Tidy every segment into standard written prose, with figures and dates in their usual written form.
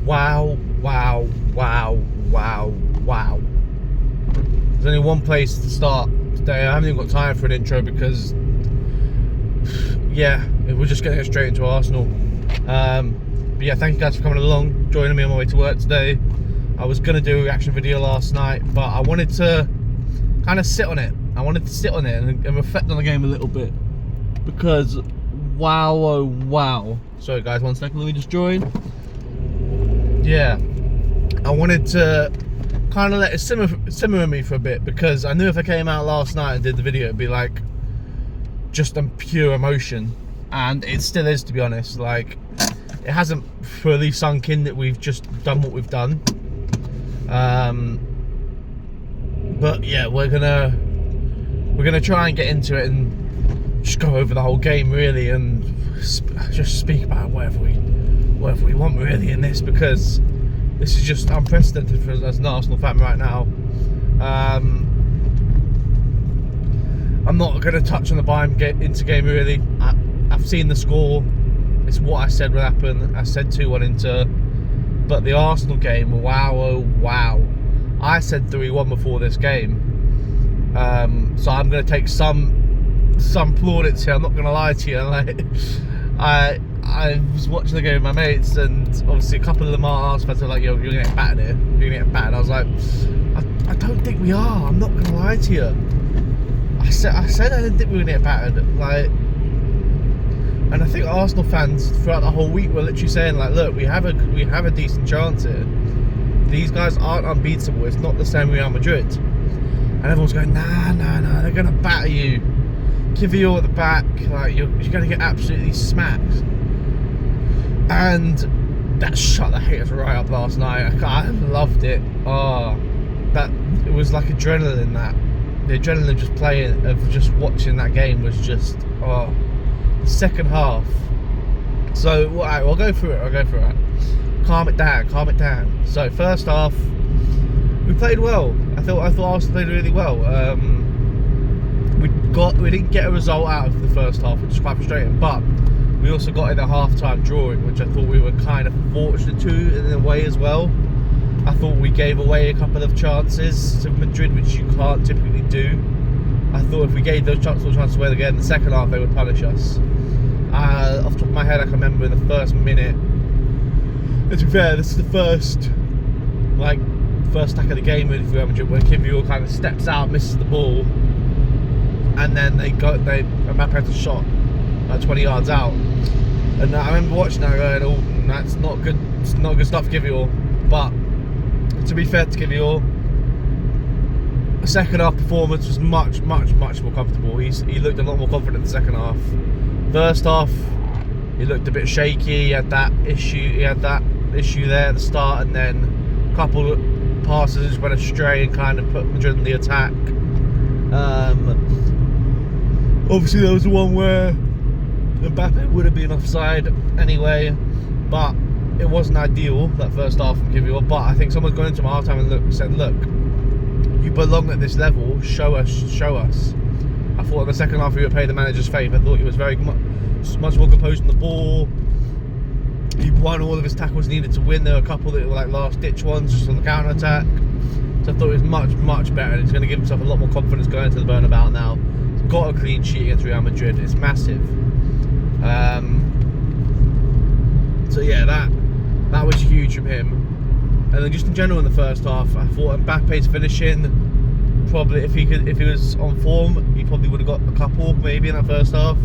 Wow, wow, wow, wow, wow. There's only one place to start today. I haven't even got time for an intro because, yeah, we're just going to get straight into Arsenal. But yeah, thank you guys for coming along, joining me on my way to work today. I was going to do a reaction video last night, but I wanted to kind of sit on it. I wanted to sit on it and reflect on the game a little bit. Because, wow, oh wow. Sorry guys, 1 second, let me just join. Yeah, I wanted to kind of let it simmer in me for a bit, because I knew if I came out last night and did the video, it'd be like just a pure emotion, and it still is, to be honest. Like, it hasn't fully sunk in that we've just done what we've done. But yeah, we're gonna try and get into it and just go over the whole game really, and just speak about whatever we want really in this, because this is just unprecedented for us as an Arsenal fan right now. I'm not going to touch on the Bayern Inter game really. I've seen the score. It's what I said would happen. I said 2-1 Inter. But the Arsenal game, wow, oh wow. I said 3-1 before this game. So I'm going to take some plaudits here. I'm not going to lie to you. Like, I was watching the game with my mates, and obviously a couple of them are Arsenal fans, like, you're going to get battered here. You're going to get battered. I was like, I don't think we are. I'm not going to lie to you. I said I didn't think we were going to get battered. Like, and I think Arsenal fans throughout the whole week were literally saying, like, look, we have a decent chance here. These guys aren't unbeatable. It's not the same Real Madrid. And everyone's going, nah, they're going to batter you. Kivior at the back, like, you're going to get absolutely smacked. And that shut the haters right up last night. I loved it. It was like adrenaline. That the adrenaline just playing, of just watching that game, was just the second half. So alright, I'll go through it. Calm it down. So first half, we played well. I thought Arsenal played really well. We didn't get a result out of the first half, which is quite frustrating, but we also got in a half-time drawing, which I thought we were kind of fortunate to in a way as well. I thought we gave away a couple of chances to Madrid, which you can't typically do. I thought if we gave those chances away again in the second half, they would punish us. Off the top of my head, I can remember in the first minute. And to be fair, this is the first attack of the game with Real Madrid, where Kivior kind of steps out, misses the ball, and then Mbappe had a shot 20 yards out. And I remember watching that going, oh, that's not good. It's not good stuff, Kivior. But to be fair to Kivior, the second half performance was much more comfortable. He looked a lot more confident in the second half. First half, he looked a bit shaky. He had that issue there at the start, and then a couple of passes went astray and kind of put Madrid in the attack. Obviously there was the one where Mbappe would have been offside anyway, but it wasn't ideal, that first half from Kivior. But I think someone's gone into my half-time and said, look, you belong at this level, show us. I thought in the second half we would pay the manager's favour. I thought he was very much more composed on the ball. He won all of his tackles needed to win. There were a couple that were like last-ditch ones just on the counter-attack. So I thought it was much better, and he's going to give himself a lot more confidence going into the Bernabeu now. He's got a clean sheet against Real Madrid. It's massive. So yeah, that was huge from him. And then just in general in the first half, I thought Mbappe's finishing, probably if he was on form, he probably would have got a couple maybe in that first half.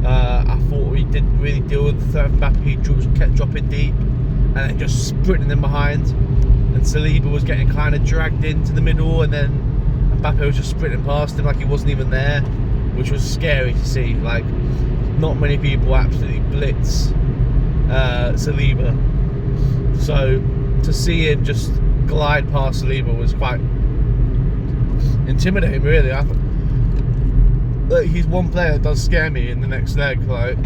I thought he didn't really deal with the third. Mbappe, he kept dropping deep and then just sprinting in behind, and Saliba was getting kind of dragged into the middle, and then Mbappe was just sprinting past him like he wasn't even there, which was scary to see. Like, not many people absolutely blitz Saliba, so to see him just glide past Saliba was quite intimidating really. I thought, look, he's one player that does scare me in the next leg. Like,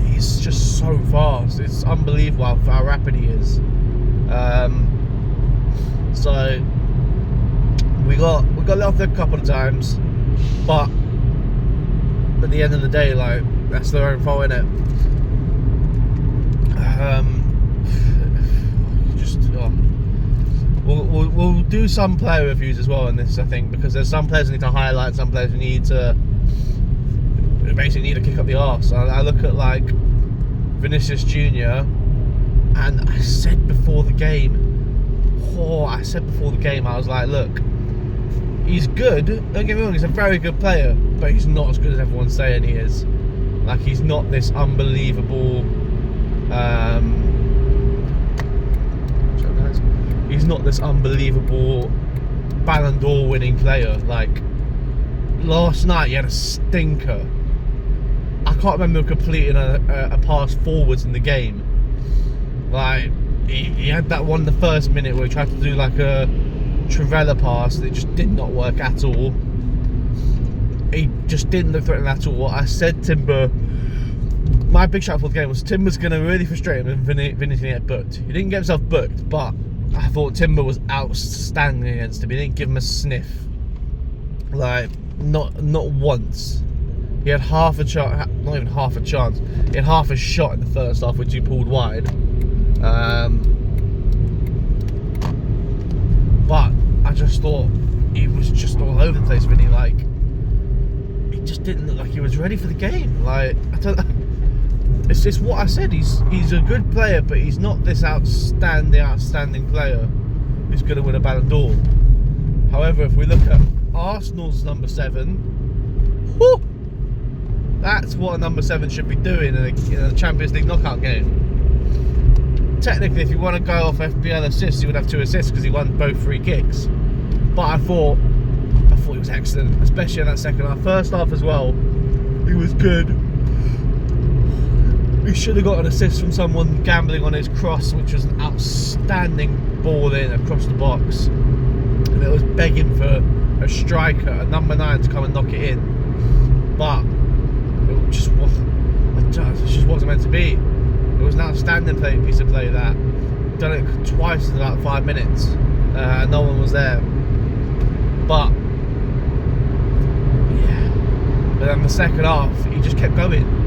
he's just so fast. It's unbelievable how rapid he is. So we got let off there a couple of times, but at the end of the day, like, that's their own fault, innit? do some player reviews as well in this, I think, because there's some players we need to highlight, some players we need to basically need to kick up the arse. I look at like Vinicius Jr. and I said before the game, I was like, look, he's good, don't get me wrong, he's a very good player, but he's not as good as everyone's saying he is. Like, he's not this unbelievable he's not this unbelievable Ballon d'Or winning player. Like, last night he had a stinker. I can't remember completing a pass forwards in the game. Like, he had that one in the first minute where he tried to do like a Trivella pass that just did not work at all. He just didn't look threatening at all. I said Timber, my big shout for the game was Timber's going to really frustrate him and Vinny's going to get booked. He didn't get himself booked, but I thought Timber was outstanding against him. He didn't give him a sniff. Like, not once. He had half a chance, not even half a chance. He had half a shot in the first half, which he pulled wide. But I just thought he was just all over the place, Vinny. Like, he just didn't look like he was ready for the game. Like, I don't know. It's just what I said. He's a good player, but he's not this outstanding player who's going to win a Ballon d'Or. However, if we look at Arsenal's number 7, whoo, that's what a number 7 should be doing in a Champions League knockout game. Technically, if you want to go off FPL assists, he would have 2 assists because he won both free kicks. But I thought he was excellent, especially in that second half. First half as well, he was good. He should have got an assist from someone gambling on his cross, which was an outstanding ball in across the box. And it was begging for a striker, a number 9, to come and knock it in. But it just wasn't meant to be. It was an outstanding piece of play that. Done it twice in about 5 minutes. No one was there. But yeah. But then the second half, he just kept going.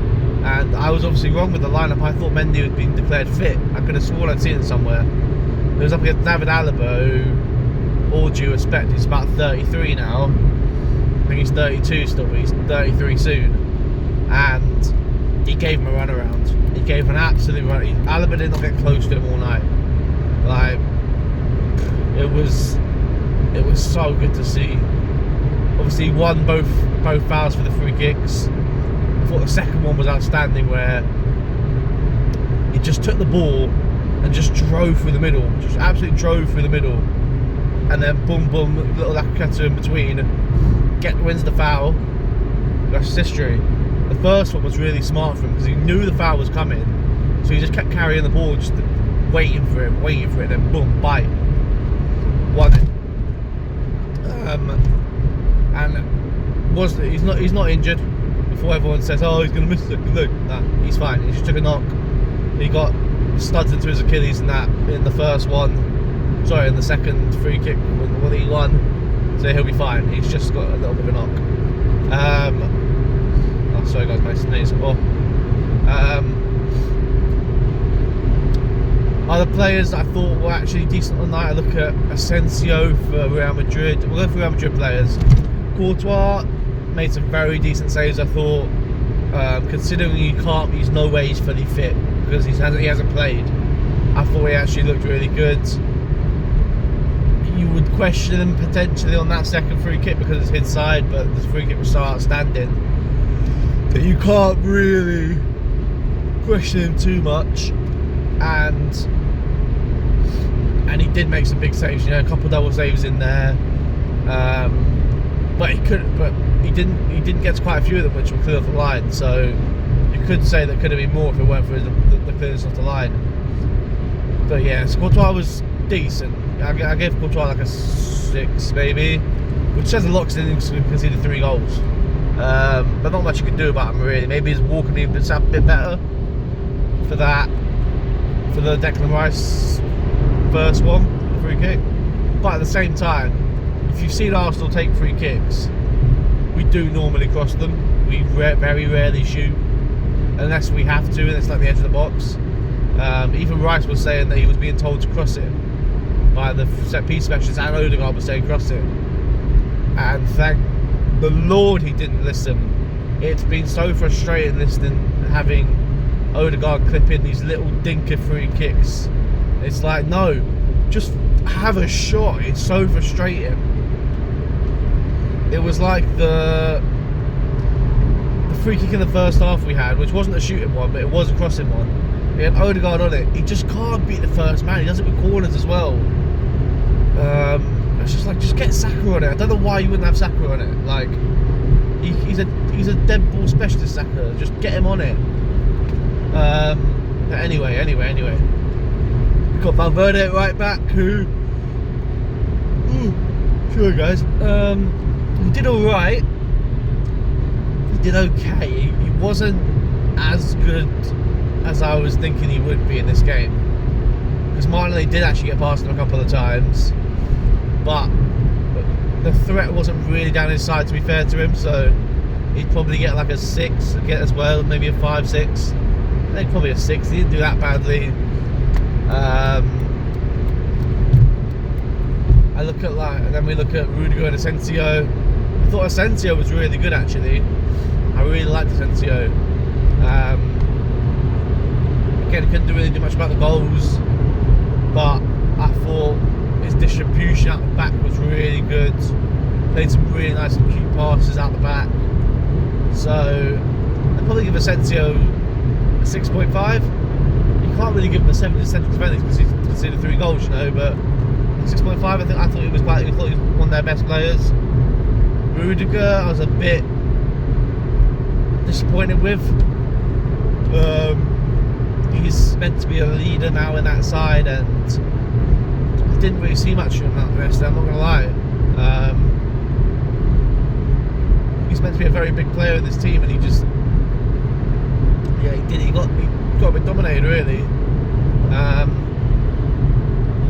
And I was obviously wrong with the lineup. I thought Mendy had been declared fit. I could have sworn I'd seen it somewhere. It was up against David Alaba, who, all due respect, he's about 33 now. I think he's 32 still, but he's 33 soon. And he gave him a run around. He gave an absolute run. Alaba did not get close to him all night. Like, it was so good to see. Obviously, he won both fouls for the free kicks. I thought the second one was outstanding, where he just took the ball and just drove through the middle. Just absolutely drove through the middle. And then boom, boom, little Lacazette in between. Wins the foul. That's history. The first one was really smart for him because he knew the foul was coming. So he just kept carrying the ball, just waiting for it, and then boom, bite. Won it. And he's not injured. Before everyone says, oh, he's going to miss it. Look, nah, he's fine. He just took a knock. He got studs into his Achilles in the first one. Sorry, in the second free kick when he won. So he'll be fine. He's just got a little bit of a knock. Oh, sorry guys, my sneeze. Other players I thought were actually decent on the night. I look at Asensio for Real Madrid. We'll go for Real Madrid players. Courtois made some very decent saves, I thought. Considering he's no way he's fully fit because he hasn't played. I thought he actually looked really good. You would question him potentially on that second free kick because it's his side, but the free kick was so outstanding that you can't really question him too much. And he did make some big saves, a couple of double saves in there. But he didn't get to quite a few of them, which were clear off the line. So you could say there could have been more if it weren't for the clearance off the line. But yeah, so Courtois was decent. I gave Courtois like a 6 maybe, which says a lot because he conceded 3 goals. But not much you can do about him really. Maybe his walk could be a bit better for that. For the Declan Rice first one, the free kick. But at the same time, if you've seen Arsenal take free kicks, we do normally cross them. We very rarely shoot unless we have to, and it's like the edge of the box. Even Rice was saying that he was being told to cross it. by the set piece specialist, and Odegaard was staying across it. And thank the Lord he didn't listen. It's been so frustrating listening, having Odegaard clip in these little dinker free kicks. It's like, no, just have a shot. It's so frustrating. It was like the free kick in the first half we had, which wasn't a shooting one, but it was a crossing one. He had Odegaard on it. He just can't beat the first man. He does it with corners as well. It's just like, just get Saka on it. I don't know why you wouldn't have Saka on it. Like, he's a dead ball specialist, Saka. Just get him on it. But anyway. We've got Valverde at right back, who, sure guys, he did all right. He did okay. He wasn't as good as I was thinking he would be in this game, because Martinelli did actually get past him a couple of times, but the threat wasn't really down his side, to be fair to him. So he'd probably get like a 6 get as well, maybe a 5-6. I think probably a 6. He didn't do that badly. And then we look at Rudiger and Asensio. I thought Asensio was really good, actually. I really liked Asensio. Again, couldn't really do much about the goals, but I thought his distribution out the back was really good. Played some really nice and cute passes out the back. So I'd probably give Asensio a 6.5. You can't really give him a 7 in central defending because he's conceded 3 goals, you know, but 6.5, I thought he was one of their best players. Rudiger, I was a bit disappointed with. He's meant to be a leader now in that side, and I didn't really see much from that yesterday, I'm not going to lie. He's meant to be a very big player in this team, and he just, he got a bit dominated, really.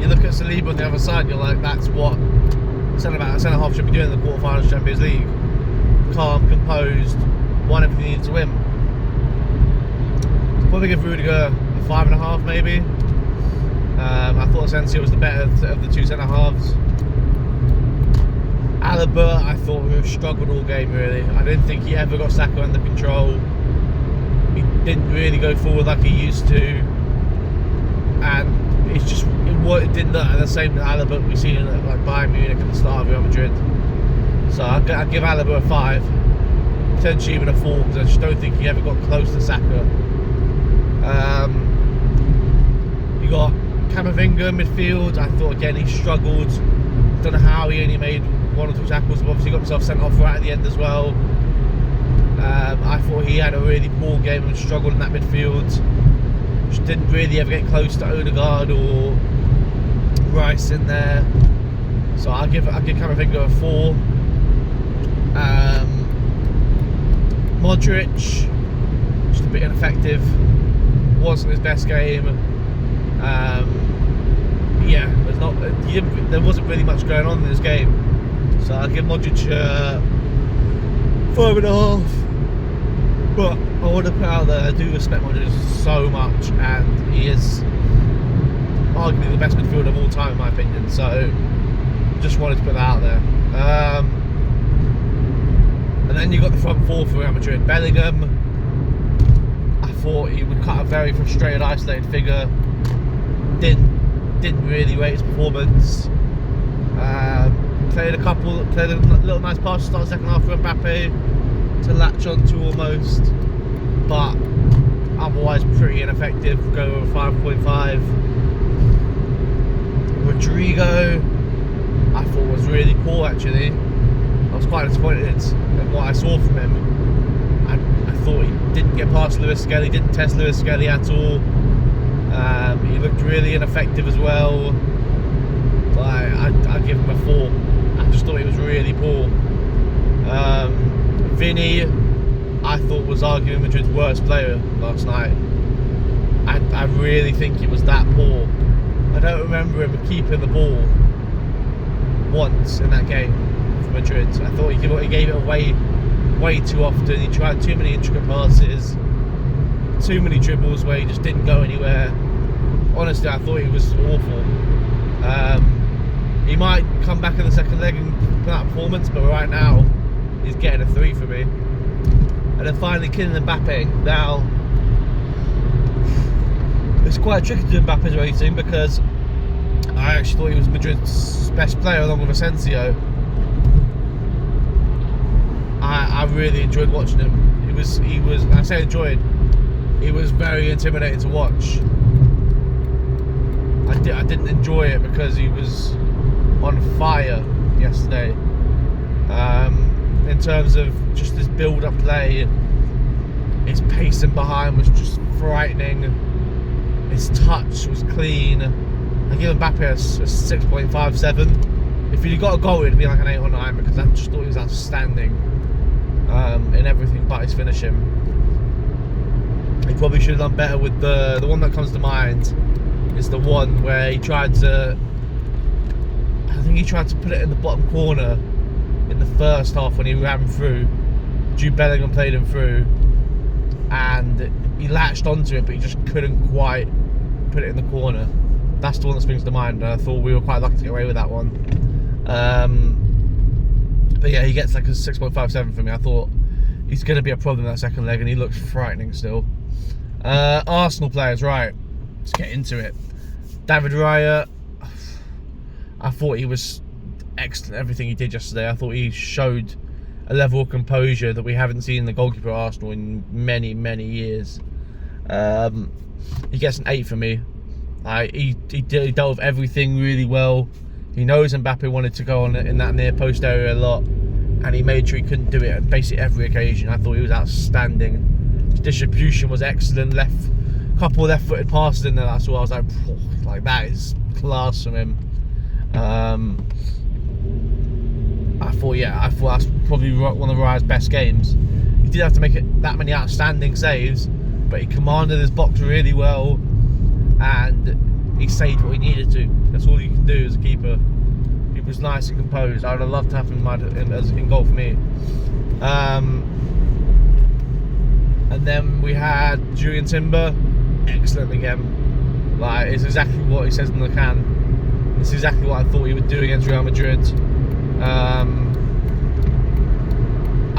You look at Saliba on the other side, you're like, that's what a centre-half should be doing in the quarterfinals of Champions League. Calm, composed, won everything he needed to win. So probably give Rudiger a 5.5 maybe. I thought Asensio was the better of the 2 centre-halves. Alaba, I thought struggled all game, really. I didn't think he ever got Saka under control. He didn't really go forward like he used to, and it didn't look the same that Alaba we've seen at like Bayern Munich at the start of Real Madrid. So I'd give Alaba a 5, potentially even a 4, because I just don't think he ever got close to Saka. You got Camavinga in midfield. I thought again he struggled. Don't know how he only made 1 or 2 tackles, but obviously got himself sent off right at the end as well. I thought he had a really poor game and struggled in that midfield. Just didn't really ever get close to Odegaard or Rice in there. So I'll give Camavinga a 4. Modric, just a bit ineffective. Wasn't his best game. There wasn't really much going on in this game. So I'll give Modric 5.5. But I want to put out there, I do respect Modric so much, and he is arguably the best midfielder of all time in my opinion, so just wanted to put that out there. And then you got the front 4 for Real Madrid. Bellingham, I thought he would cut a very frustrated, isolated figure. Didn't really rate his performance. Played a little nice pass to start the second half for Mbappe to latch onto almost, but otherwise pretty ineffective. Go with 5.5. Rodrigo, I thought was really poor actually. I was quite disappointed at what I saw from him. I thought he didn't get past Lewis Skelly, didn't test Lewis Skelly at all. He looked really ineffective as well. But I'd give him a 4. I just thought he was really poor. Vinny, I thought was arguably Madrid's worst player last night. I really think he was that poor. I don't remember him keeping the ball once in that game for Madrid. I thought he gave it away way too often. He tried too many intricate passes, too many dribbles where he just didn't go anywhere. Honestly, I thought he was awful. He might come back in the second leg and put out a performance, but right now he's getting a 3 for me. And then finally Kylian Mbappe. Now it's quite tricky to do Mbappe's rating because I actually thought he was Madrid's best player along with Asensio. I really enjoyed watching him. He was I say enjoyed, he was very intimidating to watch. I didn't enjoy it because he was on fire yesterday. In terms of just his build-up play, his pacing behind was just frightening. His touch was clean. I give Mbappe a 6.57. If he'd got a goal, it'd be like an 8 or 9 because I just thought he was outstanding in everything but his finishing. He probably should have done better with the one that comes to mind is the one where he tried to, I think he tried to put it in the bottom corner in the first half when he ran through. Jude Bellingham played him through and he latched onto it, but he just couldn't quite put it in the corner. That's the one that springs to mind, and I thought we were quite lucky to get away with that one. But yeah, he gets like a 6.57 for me. I thought he's going to be a problem in that second leg, and he looks frightening still. Arsenal players, right, let's get into it. David Raya, I thought he was excellent everything he did yesterday. I thought he showed a level of composure that we haven't seen in the goalkeeper at Arsenal in many, many years. He gets an 8 for me. He dealt with everything really well. He knows Mbappe wanted to go on in that near post area a lot, and he made sure he couldn't do it at basically every occasion. I thought he was outstanding. His distribution was excellent. Couple left-footed passes in there. That's what I was like that is class from him. I thought that's probably one of Raya's best games. He did have to make it that many outstanding saves, but he commanded his box really well, and he saved what he needed to. That's all you can do as a keeper. He was nice and composed. I would have loved to have him in goal for me. And then we had Julian Timber, excellent again. Like, it's exactly what he says in the can. It's exactly what I thought he would do against Real Madrid.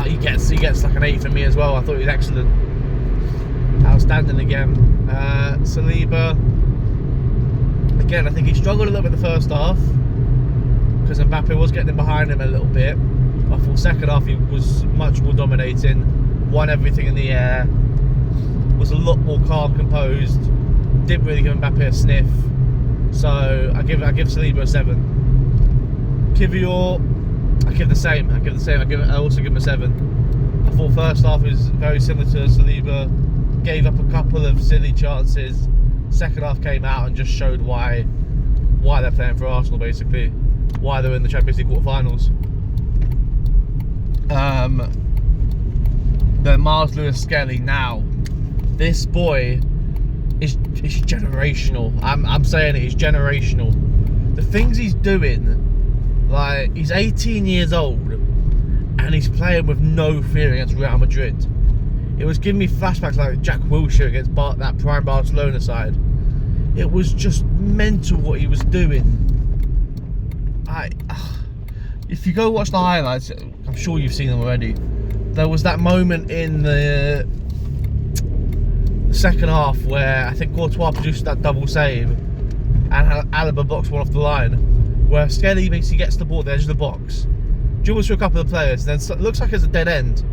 He gets like an 8 for me as well. I thought he was excellent, outstanding again. Saliba, again, I think he struggled a little bit in the first half because Mbappe was getting in behind him a little bit. I thought second half he was much more dominating, won everything in the air, was a lot more calm, composed, didn't really give Mbappe a sniff. So I give Saliba a 7. Kivior, I give the same. I also give him a 7. I thought first half was very similar to Saliba, gave up a couple of silly chances. Second half came out and just showed why they're playing for Arsenal, basically, why they're in the Champions League quarterfinals. Then Miles Lewis-Skelly. Now, this boy is generational. I'm saying it, he's generational. The things he's doing, like, he's 18 years old and he's playing with no fear against Real Madrid. It was giving me flashbacks like Jack Wilshere against that prime Barcelona side. It was just mental what he was doing. If you go watch the highlights, I'm sure you've seen them already. There was that moment in the second half where I think Courtois produced that double save and Alaba boxed one off the line, where Skelly basically gets the ball at the edge of the box, dribbles through a couple of players, then it looks like it's a dead end,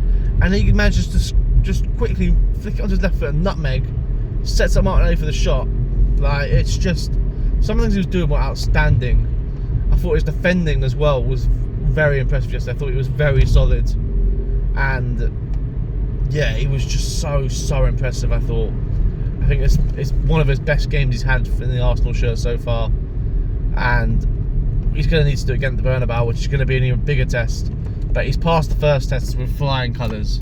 and he manages to just quickly flick it onto his left foot and nutmeg, sets up Martinelli for the shot. Like, it's just, some of the things he was doing were outstanding. I thought his defending as well was very impressive yesterday. I thought he was very solid, and yeah, he was just so impressive. I think it's one of his best games he's had in the Arsenal shirt so far, and he's going to need to do it again at the Bernabeu, which is going to be an even bigger test. But he's passed the first test with flying colours.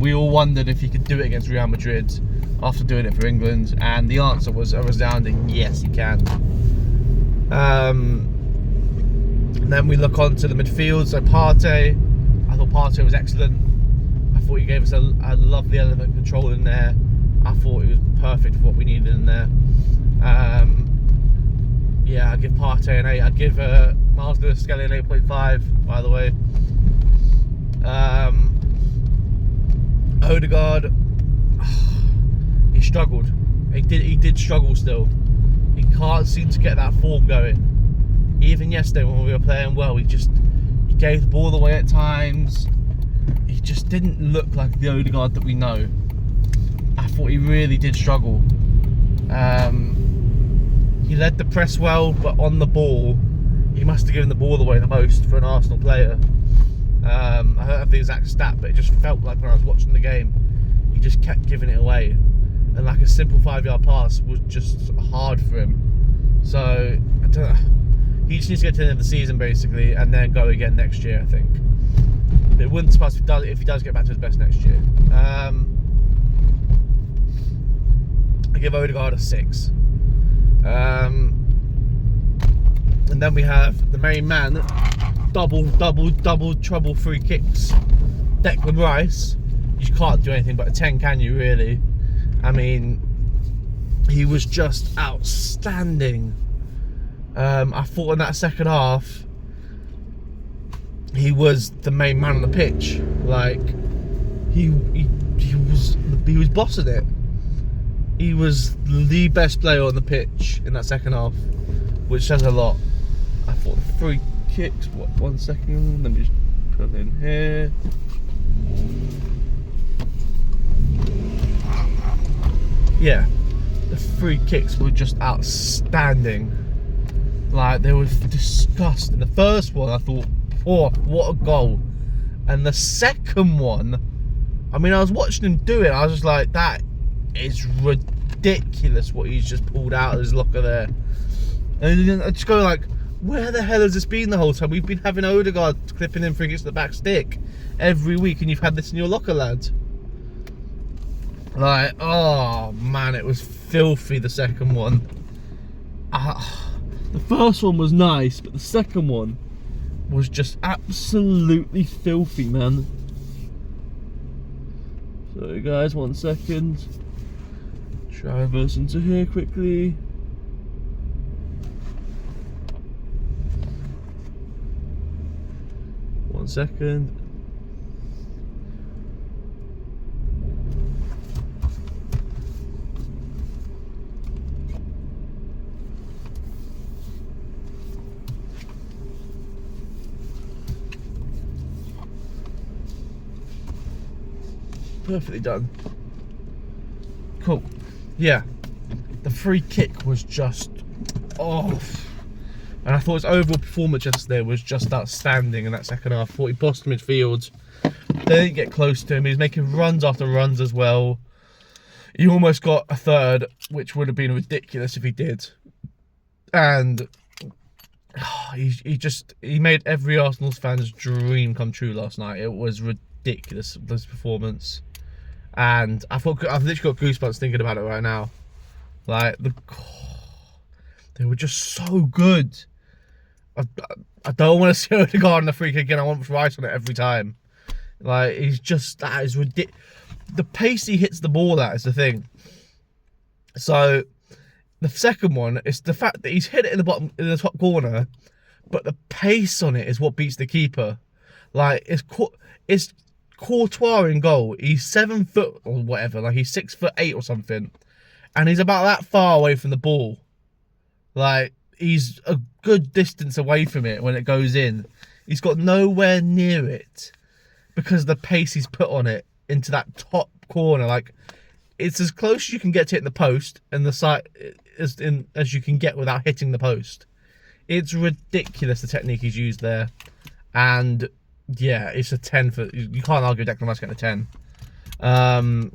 We all wondered if he could do it against Real Madrid after doing it for England, and the answer was a resounding yes, he can. And then we look on to the midfield. So Partey, I thought Partey was excellent. I thought he gave us a lovely element of control in there. I thought he was perfect for what we needed in there. Yeah, I give Partey an 8. I give Miles Lewis-Skelly an 8.5, by the way. Odegaard, he struggled. He did struggle still. He can't seem to get that form going. Even yesterday when we were playing well, he gave the ball away at times. He just didn't look like the Odegaard that we know. I thought he really did struggle. He led the press well, but on the ball, he must have given the ball away the most for an Arsenal player. I don't have the exact stat, but it just felt like when I was watching the game, he just kept giving it away. And like a simple 5-yard pass was just hard for him. So, I don't know. He just needs to get to the end of the season, basically, and then go again next year, I think. It wouldn't surprise if he does get back to his best next year. I give Odegaard a 6. And then we have the main man, double trouble free kicks, Declan Rice. You can't do anything but a 10, can you, really? I mean, he was just outstanding. I thought in that second half, he was the main man on the pitch. Like, he was bossing it. He was the best player on the pitch in that second half, which says a lot. I thought the free kicks, what, 1 second, let me just put it in here. Yeah, the free kicks were just outstanding. Like, they were disgusting. The first one, I thought, oh, what a goal. And the second one, I mean, I was watching him do it, I was just like, that is ridiculous what he's just pulled out of his locker there. And I just go like, where the hell has this been the whole time? We've been having Odegaard clipping in free kicks to the back stick every week, and you've had this in your locker, lad. Like, oh man, it was filthy, the second one. The first one was nice, but the second one was just absolutely filthy, man. So guys, 1 second. Try reverse into here quickly. One second. Perfectly done. Cool. Yeah, the free kick was just off. And I thought his overall performance yesterday was just outstanding in that second half. I thought he bossed midfield. They didn't get close to him. He was making runs after runs as well. He almost got a third, which would have been ridiculous if he did. And he made every Arsenal fan's dream come true last night. It was ridiculous, this performance. And I've literally got goosebumps thinking about it right now. Like, they were just so good. I don't want to see Odegaard on the free kick again. I want Rice on it every time. Like, that is ridiculous. The pace he hits the ball at is the thing. So, the second one is the fact that he's hit it in the top corner, but the pace on it is what beats the keeper. Like, it's Courtois in goal. He's 7 foot or whatever, like he's 6'8" or something, and he's about that far away from the ball. Like, he's a good distance away from it when it goes in. He's got nowhere near it because of the pace he's put on it into that top corner. Like, it's as close as you can get to hitting the post and the side as you can get without hitting the post. It's ridiculous, the technique he's used there. And yeah, it's a 10 for, you can't argue Declan Rice getting a 10.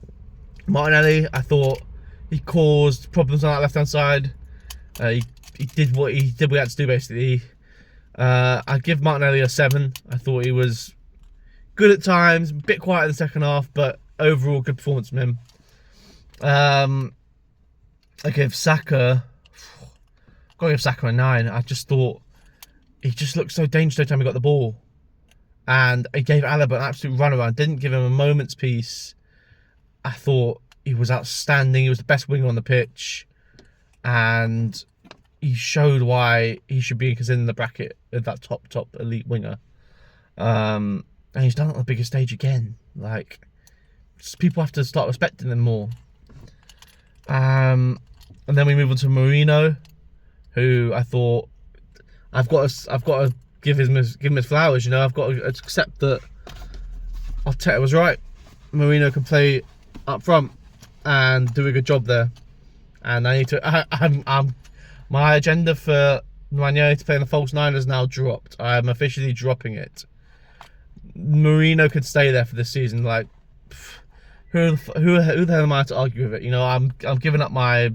Martinelli, I thought he caused problems on that left hand side. He did what he had to do, basically. I give Martinelli a 7. I thought he was good at times, a bit quiet in the second half, but overall good performance from him. I give Saka, gotta give Saka a 9. I just thought he just looked so dangerous every time he got the ball. And I gave Alaba an absolute runaround. Didn't give him a moment's peace. I thought he was outstanding. He was the best winger on the pitch. And he showed why he should be considered in the bracket of that top elite winger. And he's done it on the biggest stage again. Like, people have to start respecting him more. And then we move on to Marino, who I thought I've got to give him his flowers. You know, I've got to accept that Arteta was right. Marino can play up front and do a good job there. And I need to. My agenda for Ranieri to play in the false nine has now dropped. I am officially dropping it. Marino could stay there for this season. Like, who the hell am I to argue with it? You know, I'm giving up my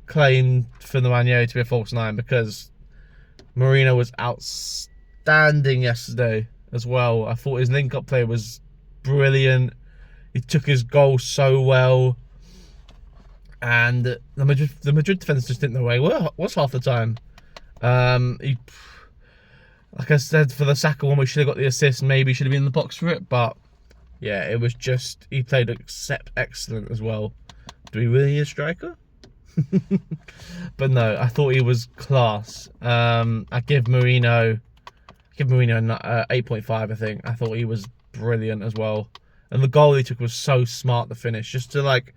claim for the Ranieri to be a false nine because Marino was outstanding yesterday as well. I thought his link-up play was brilliant. He took his goal so well. And the Madrid defenders just didn't know where he was half the time. Like I said, for the Saka one, we should have got the assist. Maybe should have been in the box for it. But yeah, it was just, he played excellent as well. Do we really need a striker? But no, I thought he was class. I give Marino 8.5. I think. I thought he was brilliant as well. And the goal he took was so smart to finish, just to like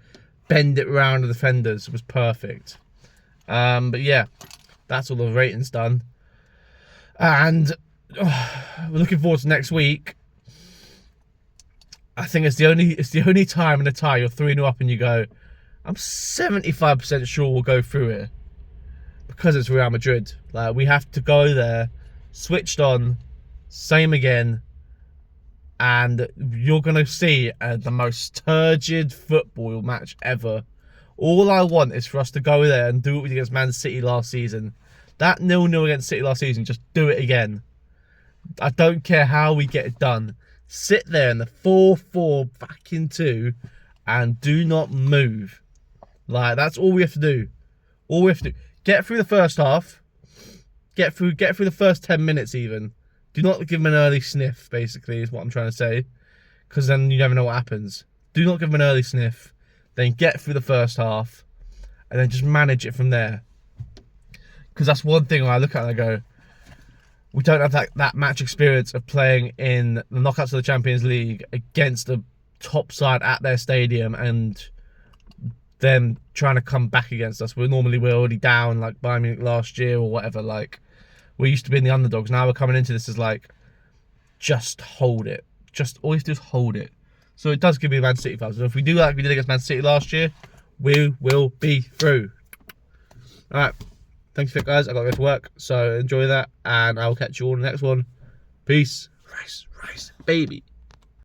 bend it around the defenders was perfect. But yeah, that's all the ratings done. And we're looking forward to next week. I think it's the only time in a tie you're 3-0 up and you go, I'm 75% sure we'll go through it, because it's Real Madrid. Like, we have to go there, switched on, same again, and you're gonna see the most turgid football match ever. All I want is for us to go there and do what we did against Man City last season. That 0-0 against City last season, just do it again. I don't care how we get it done. Sit there in the 4-4 back in 2 and do not move. Like, that's all we have to do. All we have to do. Get through the first half. Get through the first 10 minutes even. Do not give them an early sniff, basically, is what I'm trying to say. Because then you never know what happens. Do not give them an early sniff. Then get through the first half. And then just manage it from there. Because that's one thing when I look at it and I go, we don't have that match experience of playing in the knockouts of the Champions League against a top side at their stadium and them trying to come back against us. We're already down, like Bayern Munich last year or whatever. Like, we used to be in the underdogs. Now we're coming into this as like, just hold it. Just all you have to do is hold it. So it does give me Man City vibes. So if we do like we did against Man City last year, we will be through. All right. Thanks for it, guys. I got to go to work, so enjoy that, and I will catch you all in the next one. Peace. Rice, baby.